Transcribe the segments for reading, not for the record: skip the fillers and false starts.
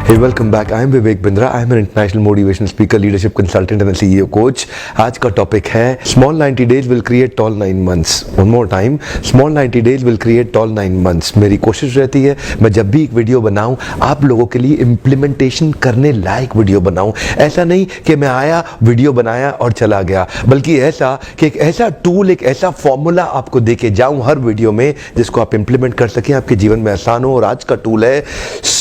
Hey, welcome back. I am Vivek Bindra. I am an international motivational speaker, leadership consultant and a CEO coach. आज का topic है Small 90 days will create tall 9 months. One more time, Small 90 days will create tall 9 months. मेरी कोशिश रहती है मैं जब भी एक वीडियो बनाऊं आप लोगों के लिए इम्प्लीमेंटेशन करने लायक वीडियो बनाऊं। ऐसा नहीं कि मैं आया वीडियो बनाया और चला गया, बल्कि ऐसा कि एक ऐसा टूल, एक ऐसा फॉर्मूला आपको दे के जाऊं हर वीडियो में जिसको आप इम्प्लीमेंट कर सकें, आपके जीवन में आसान हो। और आज का टूल है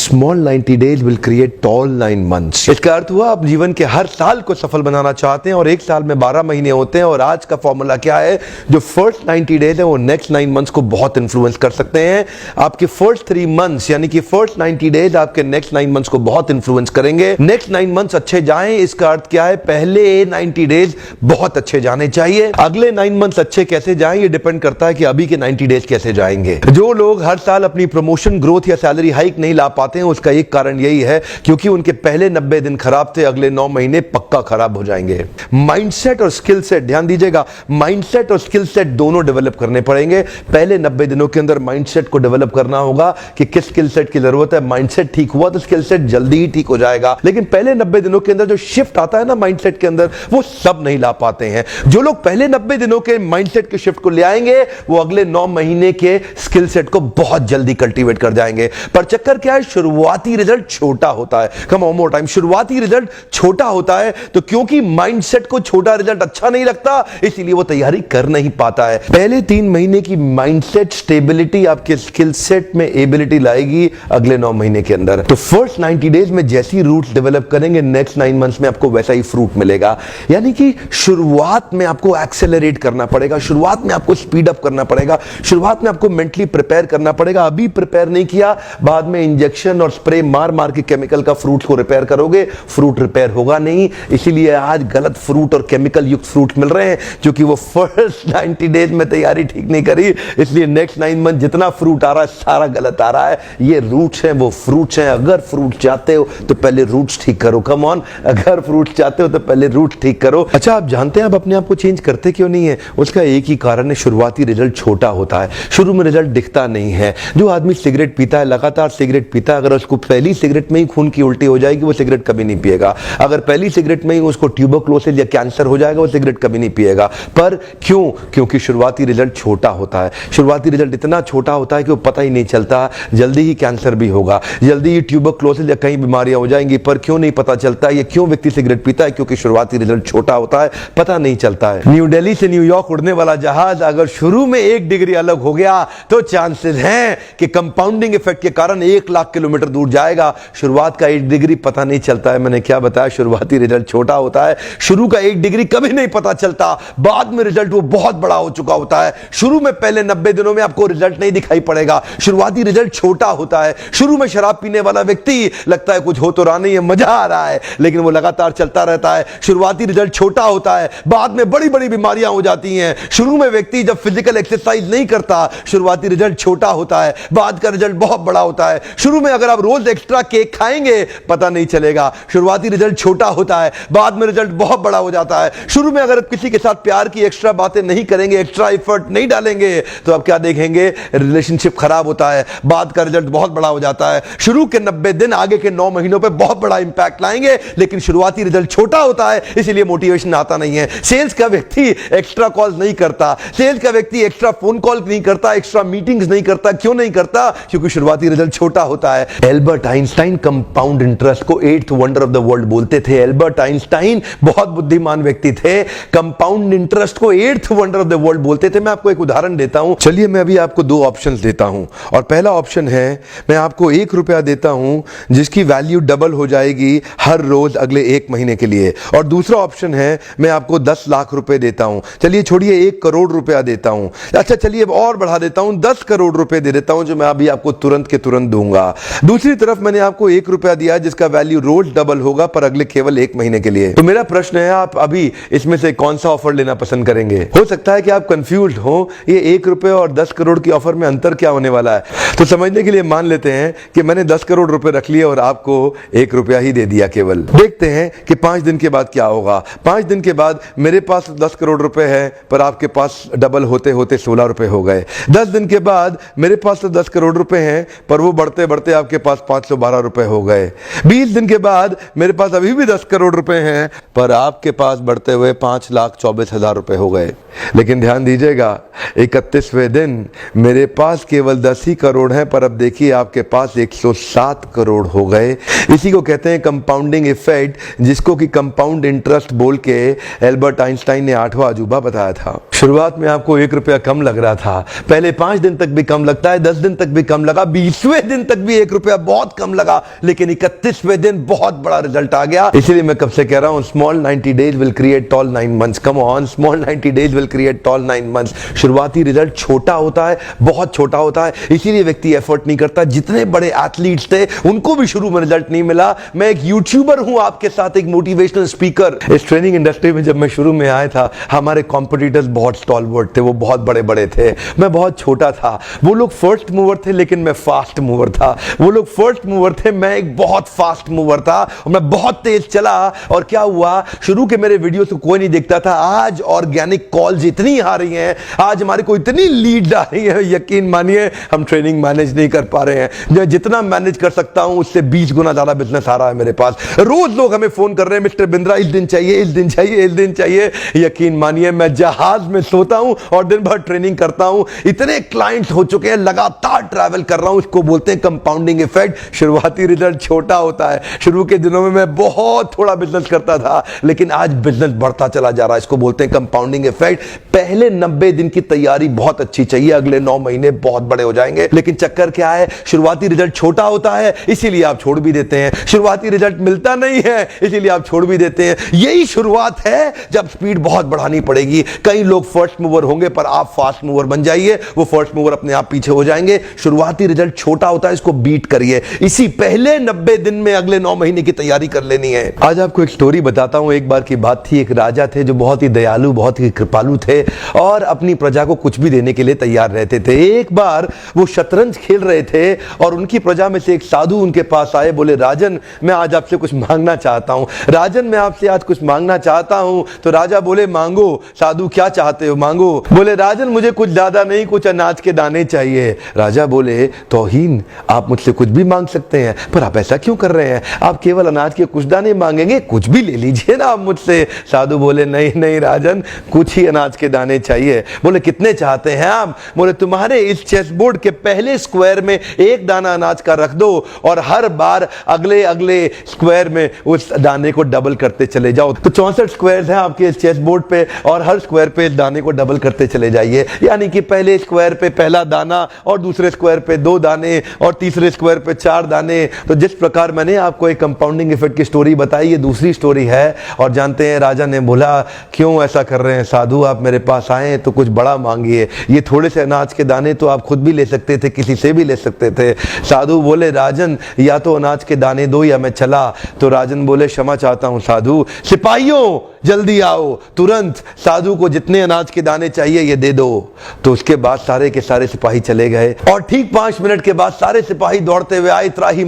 Small 90 days will create tall 9 months। इसका अर्थ हुआ आप जीवन के हर साल को सफल बनाना चाहते हैं और एक साल में 12 महीने होते हैं। और आज का फॉर्मूला क्या है? जो फर्स्ट 90 डेज है वो नेक्स्ट 9 मंथ्स को बहुत इन्फ्लुएंस कर सकते हैं। आपके फर्स्ट 3 मंथ्स यानी कि फर्स्ट 90 डेज आपके नेक्स्ट 9 मंथ्स को बहुत इन्फ्लुएंस करेंगे। नेक्स्ट 9 मंथ्स अच्छे जाएं, इसका अर्थ क्या है? पहले 90 डेज बहुत अच्छे जाने चाहिए। अगले 9 मंथ्स अच्छे कैसे जाएं ये डिपेंड करता है कि अभी के 90 डेज कैसे जाएंगे। जो लोग हर साल अपनी प्रमोशन, ग्रोथ या सैलरी हाइक नहीं ला पाते हैं उसका एक कारण यही है क्योंकि उनके पहले 90 दिन खराब थे, अगले 9 महीने पक्का खराब हो जाएंगे। माइंडसेट और स्किल सेट, ध्यान दीजिएगा, माइंडसेट और स्किल सेट दोनों डेवलप करने पड़ेंगे। पहले 90 दिनों के अंदर माइंडसेट को डेवलप करना होगा कि किस स्किल सेट की जरूरत है। माइंडसेट ठीक हुआ तो स्किल सेट जल्दी ही ठीक हो जाएगा। लेकिन पहले 90 दिनों के अंदर जो शिफ्ट आता है ना माइंडसेट के अंदर, वो सब नहीं ला पाते हैं। जो लोग पहले 90 दिनों के माइंडसेट के शिफ्ट को ले आएंगे वो अगले 9 महीने के स्किल सेट को बहुत जल्दी कल्टीवेट कर जाएंगे। पर चक्कर क्या है? शुरुआती रिजल्ट छोटा होता है। कम ऑन मोर टाइम, शुरुआती रिजल्ट छोटा होता है तो क्योंकि माइंडसेट को छोटा रिजल्ट अच्छा नहीं लगता इसीलिए वो तैयारी कर नहीं पाता है। पहले 3 महीने की माइंडसेट स्टेबिलिटी आपके स्किल सेट में एबिलिटी लाएगी अगले 9 महीने के अंदर। तो फर्स्ट 90 डेज में जैसी रूट्स डेवलप करेंगे नेक्स्ट 9 मंथ्स में आपको वैसा ही फ्रूट मिलेगा। यानी कि शुरुआत में आपको एक्सेलरेट करना पड़ेगा, शुरुआत में आपको स्पीड अप करना पड़ेगा, शुरुआत में आपको मेंटली प्रिपेयर करना पड़ेगा। अभी प्रिपेयर नहीं किया, बाद में इंजेक्शन और स्प्रे मार मार के केमिकल का फ्रूट को रिपेयर करोगे, फ्रूट रिपेयर होगा नहीं। इसीलिए आज गलत फ्रूट और केमिकल युक्त फ्रूट मिल रहे हैं क्योंकि वो फर्स्ट 90 डेज में तैयारी ठीक नहीं करी। इसलिए नेक्स्ट 9 मंथ जितना फ्रूट आ रहा है सारा गलत आ रहा है। ये रूट्स हैं, वो फ्रूट्स हैं। अगर फ्रूट चाहते हो तो पहले रूट्स ठीक करो। कम ऑन, अगर फ्रूट चाहते हो तो पहले रूट ठीक करो। अच्छा, आप जानते हैं आप अपने आप को चेंज करते क्यों नहीं है? उसका एक ही कारण है, शुरुआती रिजल्ट छोटा होता है, शुरू में रिजल्ट दिखता नहीं है। जो आदमी सिगरेट पीता है, लगातार सिगरेट पीता है, अगर उसको पहली सिगरेट में ही खून की उल्टी हो जाएगी वो सिगरेट कभी नहीं पिएगा। अगर पहली सिगरेट में ही उसको ट्यूबरक्लोसिस या कैंसर हो जाएगा वो सिगरेट कभी नहीं पिएगा। पर क्यों? क्योंकि शुरुआती रिजल्ट छोटा होता है। शुरुआती रिजल्ट इतना छोटा होता है कि वो पता ही नहीं चलता, जल्दी ही कैंसर भी होगा, जल्दी ही ट्यूबरक्लोसिस या कई बीमारियां हो जाएंगी। पर क्यों नहीं पता चलता? ये क्यों व्यक्ति सिगरेट पीता है? क्योंकि शुरुआती रिजल्ट छोटा होता है, पता नहीं चलता है। न्यू दिल्ली से न्यूयॉर्क उड़ने वाला जहाज अगर शुरू में 1 डिग्री अलग हो गया तो चांसेस हैं कि कंपाउंडिंग इफेक्ट के कारण 1 लाख किलोमीटर दूर जाएगा। शुरुआत का 1 डिग्री पता नहीं चलता है। मैंने क्या बताया? शुरुआती रिजल्ट छोटा होता है। शुरू का 1 डिग्री कभी नहीं पता चलता, बाद में रिजल्ट वो बहुत बड़ा हो चुका होता है। शुरू में पहले 90 दिनों में आपको रिजल्ट नहीं दिखाई पड़ेगा, शुरुआती रिजल्ट छोटा होता है। शुरू में शराब पीने वाला व्यक्ति लगता है कुछ हो तो रहा नहीं है, मजा आ रहा है, लेकिन वो लगातार चलता रहता है। शुरुआती रिजल्ट छोटा होता है, बाद में बड़ी बड़ी बीमारियां हो जाती हैं। शुरू में व्यक्ति जब फिजिकल एक्सरसाइज नहीं करता शुरुआती रिजल्ट छोटा होता है, बाद का रिजल्ट बहुत बड़ा होता है। शुरू में अगर आप रोज एक्स्ट्रा केक खाएंगे पता नहीं चलेगा, शुरुआती रिजल्ट छोटा होता है, बाद में रिजल्ट बहुत बड़ा हो जाता है। शुरू में अगर किसी के साथ प्यार की एक्स्ट्रा बातें नहीं करेंगे, एक्स्ट्रा एफर्ट नहीं डालेंगे तो आप क्या देखेंगे? रिलेशनशिप खराब होता है, बाद का रिजल्ट बहुत बड़ा हो जाता है। शुरू के 90 दिन आगे के 9 महीनों पे बहुत बड़ा इंपैक्ट लाएंगे, लेकिन शुरुआती रिजल्ट छोटा होता है इसलिए मोटिवेशन आता नहीं है। सेल्स का व्यक्ति एक्स्ट्रा कॉल नहीं करता, सेल्स का व्यक्ति एक्स्ट्रा फोन कॉल नहीं करता, एक्स्ट्रा मीटिंग्स नहीं करता। क्यों नहीं करता? क्योंकि शुरुआती रिजल्ट छोटा होता है। एल्बर्ट आइंस्टाइन कंपाउंड इंटरेस्ट को 8th wonder of the world बोलते थे। एल्बर्ट आइंस्टाइन बहुत बुद्धिमान व्यक्ति थे, कंपाउंड इंटरेस्ट को 8th wonder of the world बोलते थे। मैं आपको एक उदाहरण देता हूं। चलिए मैं अभी आपको 2 ऑप्शंस देता हूं और पहला ऑप्शन है मैं आपको 1 रुपया देता हूं जिसकी वैल्यू डबल हो जाएगी हर रोज अगले 1 महीने के लिए, और दूसरा ऑप्शन है मैं आपको 10 लाख रुपए देता हूं। चलिए छोड़िए 1 करोड़ रुपया देता हूं। अच्छा चलिए और बढ़ा देता हूं, 10 करोड़ रुपए दे देता हूं जो मैं अभी आपको तुरंत के तुरंत दूंगा। दूसरी तरफ मैंने आपको 1 रुपया दिया जिसका वैल्यू रोज डबल होगा पर अगले केवल 1 महीने के लिए। तो मेरा प्रश्न है आप अभी इसमें से कौन सा ऑफर लेना पसंद करेंगे? हो सकता है कि आप कंफ्यूज हो ये 1 रुपए और 10 करोड़ की ऑफर में अंतर क्या होने वाला है। तो समझने के लिए मान लेते हैं कि मैंने 10 करोड़ रुपए रख लिए और आपको 1 रुपया ही दे दिया केवल। देखते हैं कि 5 दिन के बाद क्या होगा। 5 दिन के बाद मेरे पास 10 करोड़ रुपए है पर आपके पास डबल होते होते 16 रुपए हो गए। 10 दिन के बाद मेरे पास तो 10 करोड़ रुपए हैं पर वो बढ़ते बढ़ते आपके पास 512 रुपए हो गए। 20 दिन के बाद मेरे पास अभी भी 10 करोड़ रुपए हैं, पर आपके पास बढ़ते हुए 5,24,000 रुपए हो गए। लेकिन ध्यान दीजिएगा, 31वें दिन मेरे पास केवल 10 ही करोड़ हैं, पर अब देखिए आपके पास 107 करोड़ हो गए। इसी को कहते हैं कंपाउंडिंग इफेक्ट, जिसको कि कंपाउंड इंटरेस्ट बोल के एल्बर्ट आइंस्टाइन ने 8वां अजूबा बताया था। शुरुआत में आपको 1 रुपया कम लग रहा था, पहले 5 दिन तक भी कम लगता है, 10 दिन तक भी कम लगा, 20वें दिन तक भी 1 रुपया बहुत कम लगा, लेकिन 31वें दिन बहुत बड़ा रिजल्ट आ गया। इसीलिए मैं कब से कह रहा हूं, small 90 days will create tall 9 months. Come on, small 90 days will create tall 9 months. शुरुआती रिजल्ट छोटा होता है, बहुत छोटा होता है, इसीलिए व्यक्ति एफर्ट नहीं करता। जितने बड़े एथलीट्स थे उनको भी शुरू में रिजल्ट नहीं मिला। मैं एक यूट्यूबर हूं, आपके साथ एक मोटिवेशनल स्पीकर। इस ट्रेनिंग इंडस्ट्री में जब मैं शुरू में आया था, हमारे कॉम्पिटिटर्स बहुत स्टॉलवर्ट थे, वो बहुत बड़े बड़े थे, मैं बहुत छोटा था। वो लोग फर्स्ट मूवर थे, लेकिन मैं फास्ट मूवर था। वो लोग फर्स्ट मूवर थे, मैं एक बहुत फास्ट मूवर था, और मैं बहुत तेज चला। और क्या हुआ, शुरू के मेरे वीडियो को कोई नहीं देखता था। आज ऑर्गेनिक कॉल्स इतनी आ रही हैं, आज हमारे को इतनी लीड आ रही है, यकीन मानिए हम ट्रेनिंग मैनेज नहीं कर पा रहे हैं। जो जितना मैनेज कर सकता हूं उससे 20 गुना ज्यादा बिजनेस आ रहा है मेरे पास। रोज लोग हमें फोन कर रहे हैं, मिस्टर बिंद्रा इस दिन चाहिए, इस दिन चाहिए, इस दिन चाहिए। यकीन मानिए मैं जहाज में सोता हूं और दिन भर ट्रेनिंग करता हूं। इतने क्लाइंट्स हो चुके हैं, लगातार ट्रैवल कर रहा हूं। इसको बोलते हैं कंपाउंडिंग इफेक्ट। शुरुआती रिजल्ट छोटा होता है। शुरू के दिनों में मैं बहुत थोड़ा बिजनेस करता था, लेकिन आज बिजनेस बढ़ता चला जा रहा है। इसको बोलते हैं कंपाउंडिंग इफेक्ट। पहले 90 दिन की तैयारी बहुत अच्छी चाहिए, अगले 9 महीने बहुत बड़े हो जाएंगे। लेकिन चक्कर क्या है, शुरुआती रिजल्ट छोटा होता है, इसीलिए आप छोड़ भी देते हैं। शुरुआती रिजल्ट मिलता नहीं है, इसीलिए आप छोड़ भी देते हैं। यही शुरुआत है, जब स्पीड बहुत बढ़ानी पड़ेगी। कई लोग फर्स्ट मूवर होंगे, पर आप फास्ट मूवर बन जाइए, वो फर्स्ट मूवर अपने आप पीछे हो जाएंगे। शुरुआती रिजल्ट छोटा होता है, इसको बीट करिए। इसी पहले 90 दिन में अगले 9 महीने की तैयारी कर लेनी है। आज आपको एक स्टोरी बताता हूं। एक बार की बात थी, एक राजा थे जो बहुत ही दयालु, बहुत ही कृपालु थे और अपनी प्रजा को कुछ भी देने के लिए तैयार रहते थे। एक बार वो शतरंज खेल रहे थे और उनकी प्रजा में से एक साधु उनके पास आए, बोले राजन मैं आज आपसे कुछ मांगना चाहता हूं। राजन मैं आपसे आज कुछ मांगना चाहता हूं। तो राजा बोले मांगो। साधु क्या चाहते हो, मांगो। बोले राजन मुझे कुछ ज्यादा नहीं, कुछ अनाज के दाने चाहिए। राजा बोले तौहीन, आप मुझसे कुछ भी मांग सकते हैं, पर आप ऐसा क्यों कर रहे हैं? आप केवल अनाज के कुछ दाने मांगेंगे, कुछ भी ले लीजिए ना आप मुझसे। साधु बोले नहीं नहीं राजन, कुछ ही अनाज के दाने चाहिए। बोले कितने चाहते हैं आप? बोले तुम्हारे इस चेस बोर्ड के पहले स्क्वायर में एक दाना अनाज का रख दो और हर बार अगले अगले स्क्वायर में उस दाने को डबल करते चले जाओ। तो 64 स्क्वायर हैं आपके इस चेस बोर्ड पे, और हर स्क्वायर पे इस दाने को डबल करते चले जाइए। यानी कि पहले स्क्वायर पे पहला दाना, और दूसरे स्क्वायर पे 2 दाने, और तीसरे स्क्वायर पे 4 दाने। तो जिस प्रकार मैंने आपको एक कंपाउंडिंग इफेक्ट की स्टोरी बताई, ये दूसरी स्टोरी है। और जानते हैं राजा ने बोला क्यों ऐसा कर रहे हैं साधु, आप मेरे पास आए तो कुछ बड़ा मांगिए। ये थोड़े से अनाज के दाने तो आप खुद भी ले सकते थे, किसी से भी ले सकते थे। साधु बोले राजन या तो अनाज के दाने दो या मैं चला। तो राजन बोले क्षमा चाहता हूं साधु, सिपाहियों जल्दी आओ तुरंत, साधु को जितने अनाज के दाने चाहिए ये दे दो। तो उसके बाद सारे के सारे सिपाही चले गए, और ठीक 5 मिनट के बाद सारे सिपाही दौड़ते हुए आए, त्राही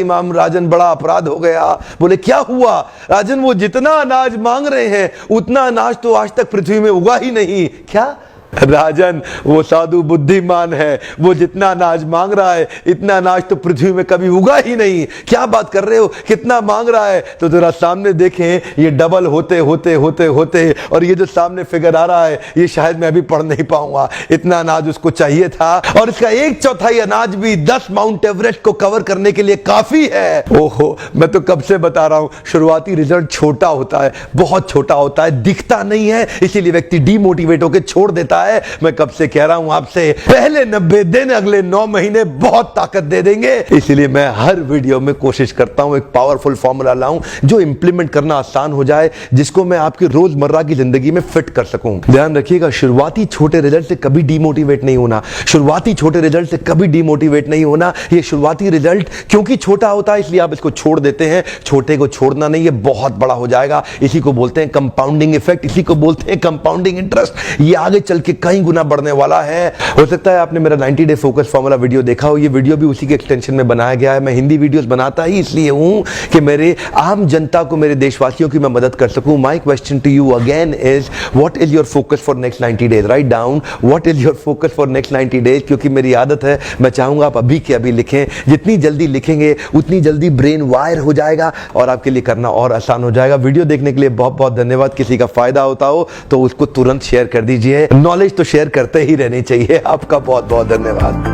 माम। राजन बड़ा अपराध हो गया। बोले क्या हुआ? राजन वो जितना अनाज मांग रहे हैं उतना अनाज तो आज तक पृथ्वी में उगा ही नहीं। क्या? राजन वो साधु बुद्धिमान है, वो जितना अनाज मांग रहा है इतना अनाज तो पृथ्वी में कभी उगा ही नहीं। क्या बात कर रहे हो, कितना मांग रहा है? तो जरा सामने देखें, ये डबल होते होते होते होते, और ये जो सामने फिगर आ रहा है ये शायद मैं अभी पढ़ नहीं पाऊंगा। इतना अनाज उसको चाहिए था, और इसका 1/4 अनाज भी 10 माउंट एवरेस्ट को कवर करने के लिए काफी है। ओहो, मैं तो कब से बता रहा हूं, शुरुआती रिजल्ट छोटा होता है, बहुत छोटा होता है, दिखता नहीं है, इसीलिए व्यक्ति डीमोटिवेट होकर छोड़ देता है। मैं कब से कह रहा हूं आपसे, पहले 90 दिन अगले 9 महीने बहुत ताकत दे देंगे। इसलिए मैं हर वीडियो में कोशिश करता हूं एक पावरफुल फॉर्मूला लाऊं जो इंप्लीमेंट करना आसान हो जाए, जिसको मैं आपकी रोजमर्रा की जिंदगी में फिट कर सकूं। ध्यान रखिएगा, शुरुआती छोटे रिजल्ट से कभी डीमोटिवेट नहीं होना। शुरुआती छोटे रिजल्ट से कभी डीमोटिवेट नहीं होना। ये शुरुआती रिजल्ट क्योंकि छोटा होता है इसलिए आप इसको छोड़ देते हैं। छोटे को छोड़ना नहीं, ये बहुत बड़ा हो जाएगा। इसी को बोलते हैं कंपाउंडिंग इफेक्ट, इसी को बोलते हैं कंपाउंडिंग इंटरेस्ट। ये आगे चल के के कई गुना बढ़ने वाला है। हो सकता है आपने मेरा 90 डे फोकस फॉर्मूला वीडियो देखा हो, ये वीडियो भी उसी के एक्सटेंशन में बनाया गया है। मैं हिंदी वीडियोस बनाता ही इसलिए हूं कि मेरे आम जनता को, मेरे देशवासियों की मैं मदद कर सकूं। My question to you again is what is your focus for next 90 days? Right down what is your focus for next 90 days, क्योंकि मेरी आदत है, मैं चाहूंगा आप अभी के अभी लिखें। जितनी जल्दी लिखेंगे उतनी जल्दी ब्रेन वायर हो जाएगा और आपके लिए करना और आसान हो जाएगा। वीडियो देखने के लिए बहुत बहुत धन्यवाद। किसी का फायदा होता हो तो उसको तुरंत शेयर कर दीजिए। नॉलेज तो शेयर करते ही रहनी चाहिए। आपका बहुत बहुत धन्यवाद।